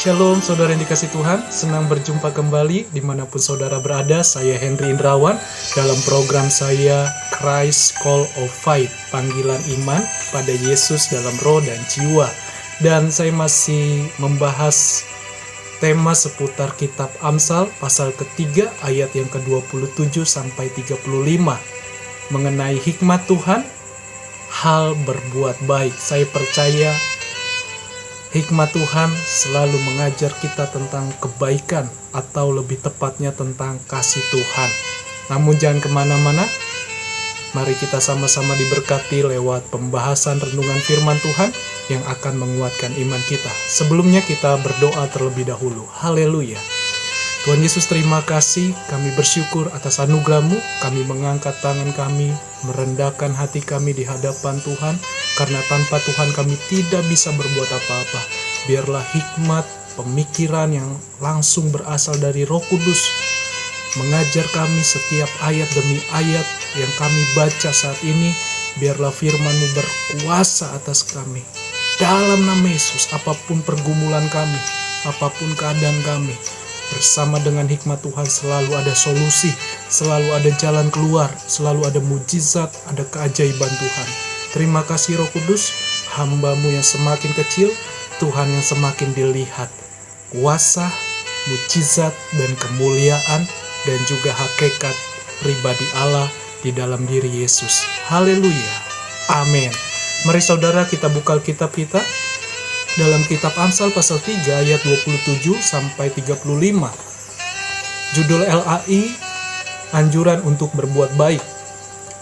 Shalom saudara yang dikasih Tuhan, senang berjumpa kembali dimanapun saudara berada. Saya Henry Indrawan dalam program saya Christ Call of Faith, panggilan iman pada Yesus dalam roh dan jiwa. Dan saya masih membahas tema seputar kitab Amsal pasal ketiga ayat yang ke-27 sampai 35 mengenai hikmat Tuhan, hal berbuat baik. Saya percaya hikmat Tuhan selalu mengajar kita tentang kebaikan, atau lebih tepatnya tentang kasih Tuhan. Namun jangan kemana-mana, mari kita sama-sama diberkati lewat pembahasan renungan firman Tuhan yang akan menguatkan iman kita. Sebelumnya kita berdoa terlebih dahulu. Haleluya. Tuhan Yesus, terima kasih, kami bersyukur atas anugerah-Mu. Kami mengangkat tangan kami, merendahkan hati kami di hadapan Tuhan, karena tanpa Tuhan kami tidak bisa berbuat apa-apa. Biarlah hikmat, pemikiran yang langsung berasal dari Roh Kudus mengajar kami setiap ayat demi ayat yang kami baca saat ini. Biarlah firman-Mu berkuasa atas kami. Dalam nama Yesus, apapun pergumulan kami, apapun keadaan kami, bersama dengan hikmat Tuhan selalu ada solusi, selalu ada jalan keluar, selalu ada mujizat, ada keajaiban Tuhan. Terima kasih Roh Kudus, hamba-Mu yang semakin kecil, Tuhan yang semakin dilihat. Kuasa, mujizat, dan kemuliaan, dan juga hakikat pribadi Allah di dalam diri Yesus. Haleluya. Amin. Mari saudara kita buka Alkitab kita dalam kitab Amsal pasal 3 ayat 27 sampai 35. Judul LAI, anjuran untuk berbuat baik.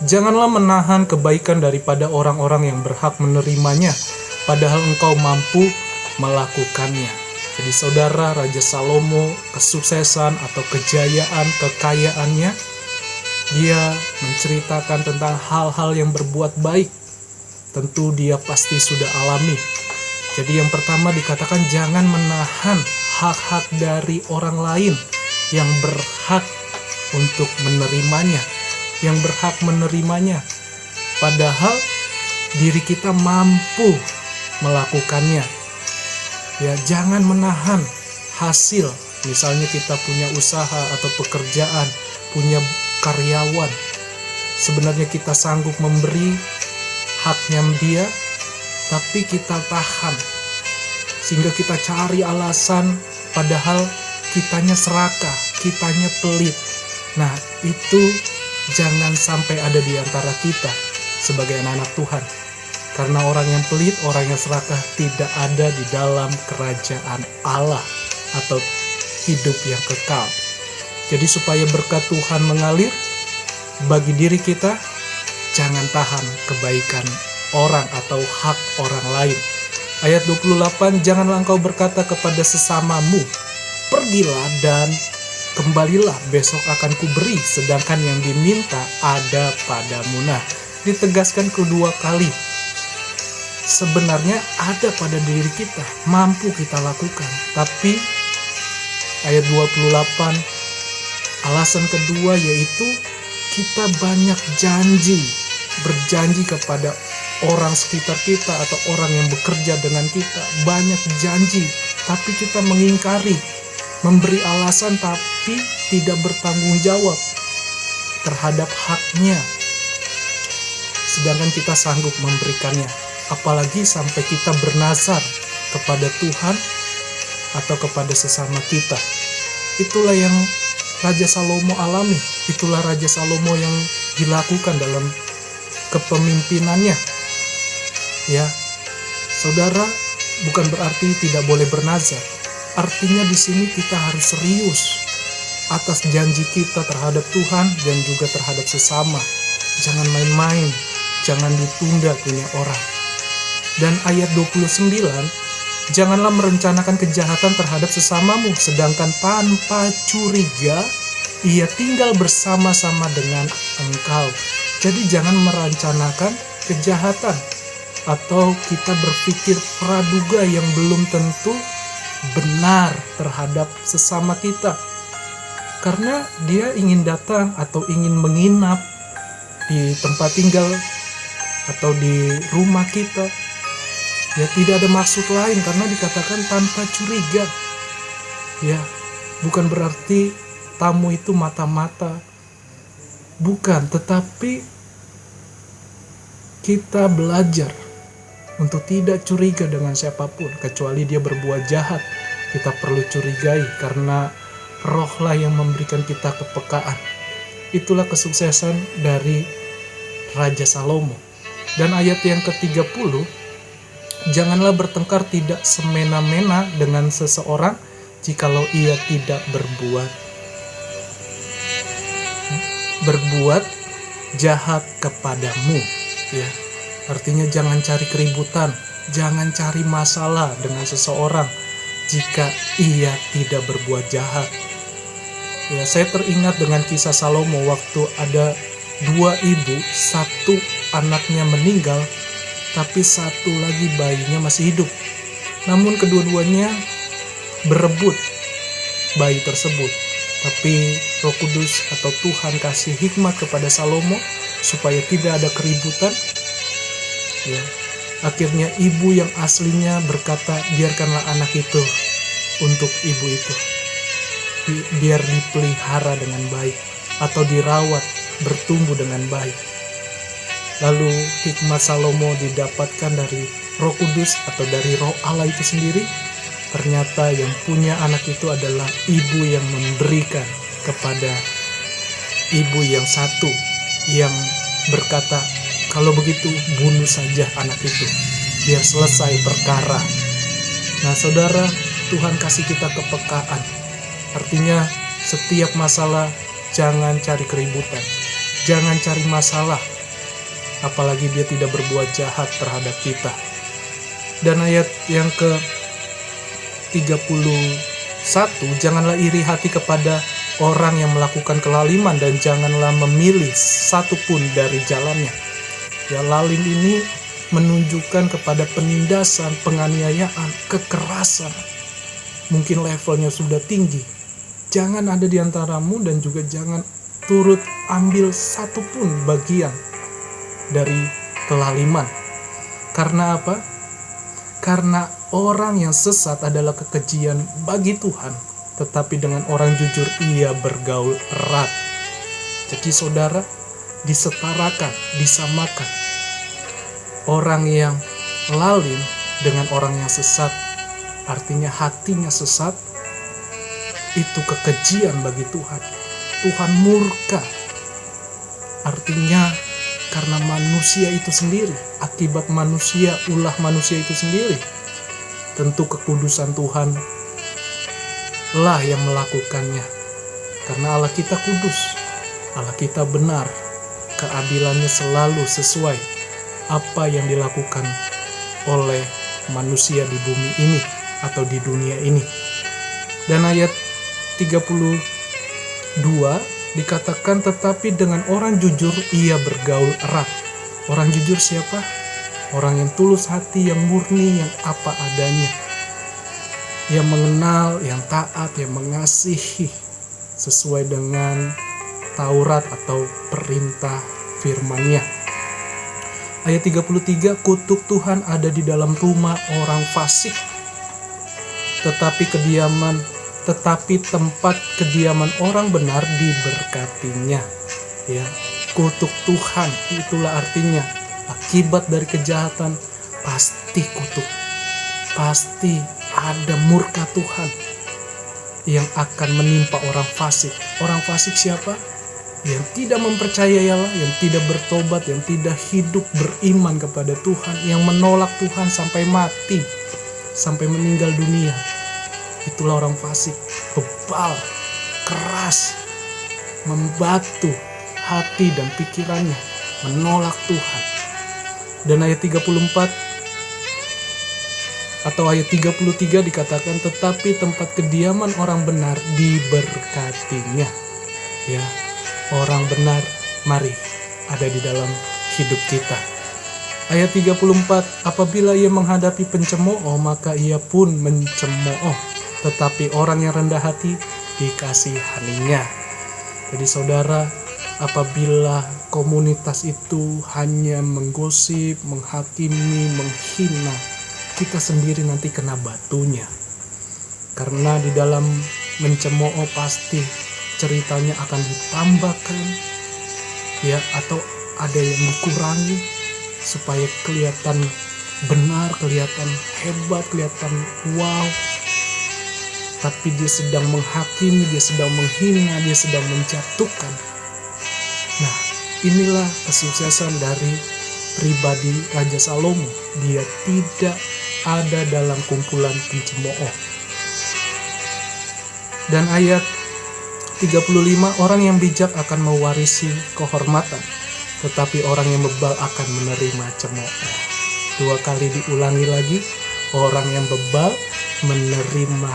Janganlah menahan kebaikan daripada orang-orang yang berhak menerimanya, padahal engkau mampu melakukannya. Jadi saudara, Raja Salomo, kesuksesan atau kejayaan, kekayaannya, dia menceritakan tentang hal-hal yang berbuat baik. Tentu dia pasti sudah alami. Jadi yang pertama dikatakan jangan menahan hak-hak dari orang lain yang berhak untuk menerimanya, yang berhak menerimanya. Padahal diri kita mampu melakukannya. Ya, jangan menahan hasil. Misalnya kita punya usaha atau pekerjaan, punya karyawan. Sebenarnya kita sanggup memberi haknya dia, tapi kita tahan, sehingga kita cari alasan, padahal kitanya serakah, kitanya pelit. Nah, itu jangan sampai ada di antara kita sebagai anak-anak Tuhan. Karena orang yang pelit, orang yang serakah tidak ada di dalam kerajaan Allah atau hidup yang kekal. Jadi supaya berkat Tuhan mengalir bagi diri kita, jangan tahan kebaikan orang atau hak orang lain. Ayat 28, janganlah engkau berkata kepada sesamamu, pergilah dan kembalilah, besok akan kuberi, sedangkan yang diminta ada padamu. Nah, ditegaskan kedua kali. Sebenarnya ada pada diri kita, mampu kita lakukan. Tapi ayat 28, alasan kedua yaitu kita banyak berjanji kepada orang sekitar kita atau orang yang bekerja dengan kita, banyak janji, tapi kita mengingkari, memberi alasan tapi tidak bertanggung jawab terhadap haknya, sedangkan kita sanggup memberikannya. Apalagi sampai kita bernazar kepada Tuhan atau kepada sesama kita. Itulah yang Raja Salomo alami, itulah Raja Salomo yang dilakukan dalam kepemimpinannya. Ya, saudara, bukan berarti tidak boleh bernazar. Artinya di sini kita harus serius atas janji kita terhadap Tuhan dan juga terhadap sesama. Jangan main-main, jangan ditunda punya orang. Dan ayat 29, janganlah merencanakan kejahatan terhadap sesamamu, sedangkan tanpa curiga ia tinggal bersama-sama dengan engkau. Jadi jangan merencanakan kejahatan, atau kita berpikir praduga yang belum tentu benar terhadap sesama kita. Karena dia ingin datang atau ingin menginap di tempat tinggal atau di rumah kita. Ya tidak ada maksud lain, karena dikatakan tanpa curiga. Ya, bukan berarti tamu itu mata-mata. Bukan, tetapi kita belajar untuk tidak curiga dengan siapapun kecuali dia berbuat jahat. Kita perlu curigai karena rohlah yang memberikan kita kepekaan. Itulah kesuksesan dari Raja Salomo. Dan ayat yang ke-30, janganlah bertengkar tidak semena-mena dengan seseorang jikalau ia tidak berbuat jahat kepadamu. Ya, artinya jangan cari keributan, jangan cari masalah dengan seseorang jika ia tidak berbuat jahat. Ya, saya teringat dengan kisah Salomo waktu ada 2 ibu, satu anaknya meninggal, tapi satu lagi bayinya masih hidup. Namun kedua-duanya berebut bayi tersebut. Tapi Roh Kudus atau Tuhan kasih hikmat kepada Salomo supaya tidak ada keributan. Ya, akhirnya ibu yang aslinya berkata, biarkanlah anak itu untuk ibu itu. Biar dipelihara dengan baik atau dirawat, bertumbuh dengan baik. Lalu hikmat Salomo didapatkan dari Roh Kudus atau dari Roh Allah itu sendiri. Ternyata yang punya anak itu adalah ibu yang memberikan kepada ibu yang satu, yang berkata, kalau begitu bunuh saja anak itu, biar selesai perkara. Nah saudara, Tuhan kasih kita kepekaan. Artinya setiap masalah jangan cari keributan, jangan cari masalah, apalagi dia tidak berbuat jahat terhadap kita. Dan ayat yang ke-31, janganlah iri hati kepada orang yang melakukan kelaliman dan janganlah memilih satupun dari jalannya. Ya, lalim ini menunjukkan kepada penindasan, penganiayaan, kekerasan. Mungkin levelnya sudah tinggi. Jangan ada di antaramu dan juga jangan turut ambil satupun bagian dari kelaliman. Karena apa? Karena orang yang sesat adalah kekejian bagi Tuhan, tetapi dengan orang jujur ia bergaul erat. Jadi saudara, disetarakan, disamakan orang yang lalim dengan orang yang sesat. Artinya hatinya sesat, itu kekejian bagi Tuhan. Tuhan murka. Artinya karena manusia itu sendiri, akibat manusia, ulah manusia itu sendiri. Tentu kekudusan Tuhan lah yang melakukannya. Karena Allah kita kudus, Allah kita benar, keadilannya selalu sesuai apa yang dilakukan oleh manusia di bumi ini atau di dunia ini. Dan ayat 32 dikatakan, tetapi dengan orang jujur ia bergaul erat. Orang jujur siapa? Orang yang tulus hati, yang murni, yang apa adanya, yang mengenal, yang taat, yang mengasihi sesuai dengan Taurat atau perintah firman-Nya. Ayat 33, kutuk Tuhan ada di dalam rumah orang fasik, tetapi tempat kediaman orang benar diberkatinya. Ya, kutuk Tuhan itulah artinya akibat dari kejahatan pasti kutuk, pasti ada murka Tuhan yang akan menimpa orang fasik. Orang fasik siapa? Yang tidak mempercayai Allah, yang tidak bertobat, yang tidak hidup beriman kepada Tuhan, yang menolak Tuhan sampai mati, sampai meninggal dunia. Itulah orang fasik, bebal, keras, membatu hati dan pikirannya, menolak Tuhan. Dan ayat 34 atau ayat 33 dikatakan, tetapi tempat kediaman orang benar diberkatinya. Ya, orang benar, mari ada di dalam hidup kita. Ayat 34, apabila ia menghadapi pencemooh, maka ia pun mencemooh, tetapi orang yang rendah hati dikasihaninya. Jadi saudara, apabila komunitas itu hanya menggosip, menghakimi, menghina, kita sendiri nanti kena batunya. Karena di dalam mencemooh pasti ceritanya akan ditambahkan, ya, atau ada yang dikurangi supaya kelihatan benar, kelihatan hebat, kelihatan wow. Tapi dia sedang menghakimi, dia sedang menghina, dia sedang menjatuhkan. Nah, inilah kesuksesan dari pribadi Raja Salomo. Dia tidak ada dalam kumpulan pencemooh. Dan ayat 35, orang yang bijak akan mewarisi kehormatan, tetapi orang yang bebal akan menerima cemooh. 2 kali diulangi lagi, orang yang bebal menerima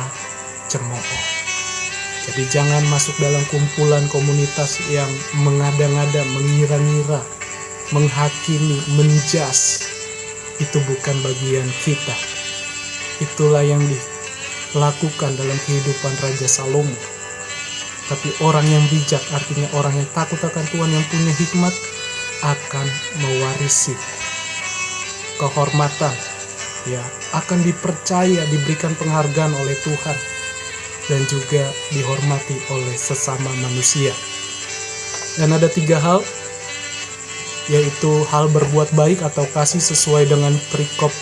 cemooh. Jadi jangan masuk dalam kumpulan komunitas yang mengada-ngada, mengira-ngira, menghakimi, menjas. Itu bukan bagian kita. Itulah yang dilakukan dalam kehidupan Raja Salomo. Tapi orang yang bijak, artinya orang yang takut akan Tuhan, yang punya hikmat, akan mewarisi kehormatan, ya, akan dipercaya, diberikan penghargaan oleh Tuhan, dan juga dihormati oleh sesama manusia. Dan ada 3 hal, yaitu hal berbuat baik atau kasih sesuai dengan perikop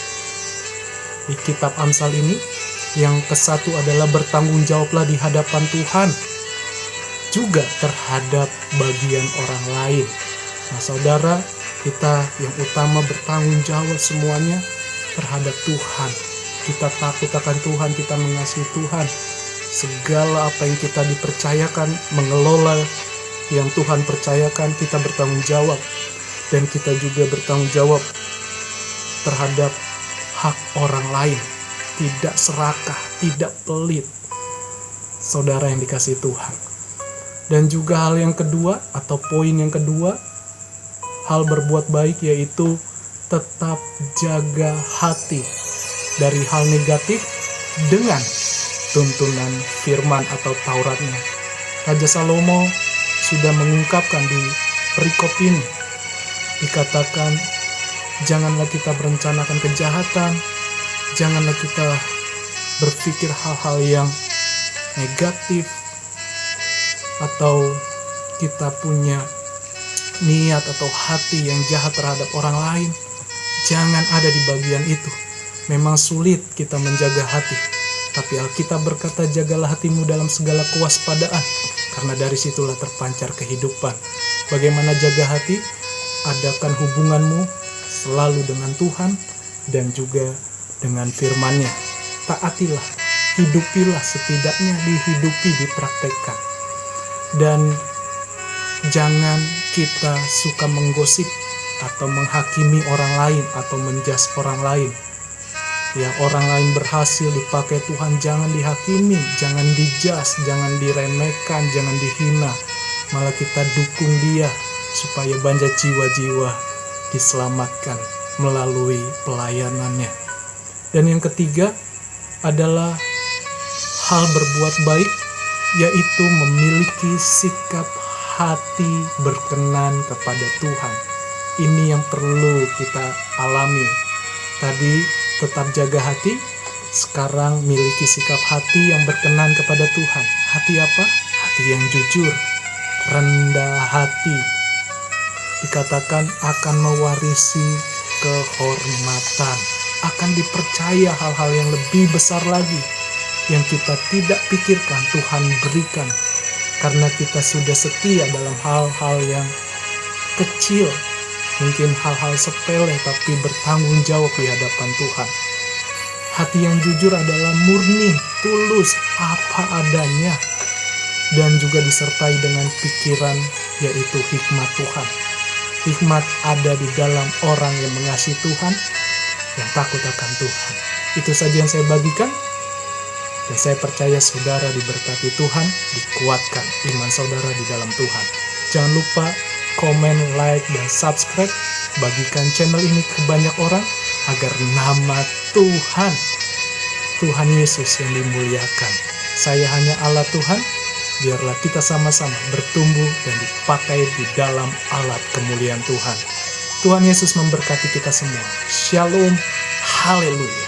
di kitab Amsal ini. Yang ke-1 adalah bertanggung jawablah di hadapan Tuhan, juga terhadap bagian orang lain. Nah, saudara, kita yang utama bertanggung jawab semuanya terhadap Tuhan. Kita takut akan Tuhan, kita mengasihi Tuhan. Segala apa yang kita dipercayakan, mengelola yang Tuhan percayakan, kita bertanggung jawab. Dan kita juga bertanggung jawab terhadap hak orang lain. Tidak serakah, tidak pelit. Saudara yang dikasihi Tuhan. Dan juga hal yang kedua, atau poin yang kedua, hal berbuat baik, yaitu tetap jaga hati dari hal negatif dengan tuntunan firman atau Tauratnya. Raja Salomo sudah mengungkapkan di perikop ini, dikatakan, janganlah kita merencanakan kejahatan, janganlah kita berpikir hal-hal yang negatif, atau kita punya niat atau hati yang jahat terhadap orang lain. Jangan ada di bagian itu. Memang sulit kita menjaga hati, tapi Alkitab berkata, jagalah hatimu dalam segala kewaspadaan, karena dari situlah terpancar kehidupan. Bagaimana jaga hati? Adakan hubunganmu selalu dengan Tuhan dan juga dengan firman-Nya. Taatilah, hidupilah, setidaknya dihidupi, dipraktekkan. Dan jangan kita suka menggosip atau menghakimi orang lain atau menjas orang lain. Ya, orang lain berhasil dipakai Tuhan, jangan dihakimi, jangan dijas, jangan diremehkan, jangan dihina. Malah kita dukung dia supaya banyak jiwa-jiwa diselamatkan melalui pelayanannya. Dan yang ketiga adalah hal berbuat baik, yaitu memiliki sikap hati berkenan kepada Tuhan. Ini yang perlu kita alami. Tadi tetap jaga hati, sekarang miliki sikap hati yang berkenan kepada Tuhan. Hati apa? Hati yang jujur, rendah hati. Dikatakan akan mewarisi kehormatan, akan dipercaya hal-hal yang lebih besar lagi yang kita tidak pikirkan, Tuhan berikan, karena kita sudah setia dalam hal-hal yang kecil, mungkin hal-hal sepele, tapi bertanggung jawab di hadapan Tuhan. Hati yang jujur adalah murni, tulus, apa adanya, dan juga disertai dengan pikiran, yaitu hikmat Tuhan. Hikmat ada di dalam orang yang mengasihi Tuhan, yang takut akan Tuhan. Itu saja yang saya bagikan. Dan saya percaya saudara diberkati Tuhan, dikuatkan iman saudara di dalam Tuhan. Jangan lupa komen, like, dan subscribe. Bagikan channel ini ke banyak orang agar nama Tuhan Yesus yang dimuliakan. Saya hanya Allah Tuhan, biarlah kita sama-sama bertumbuh dan dipakai di dalam alat kemuliaan Tuhan. Tuhan Yesus memberkati kita semua. Shalom, haleluya.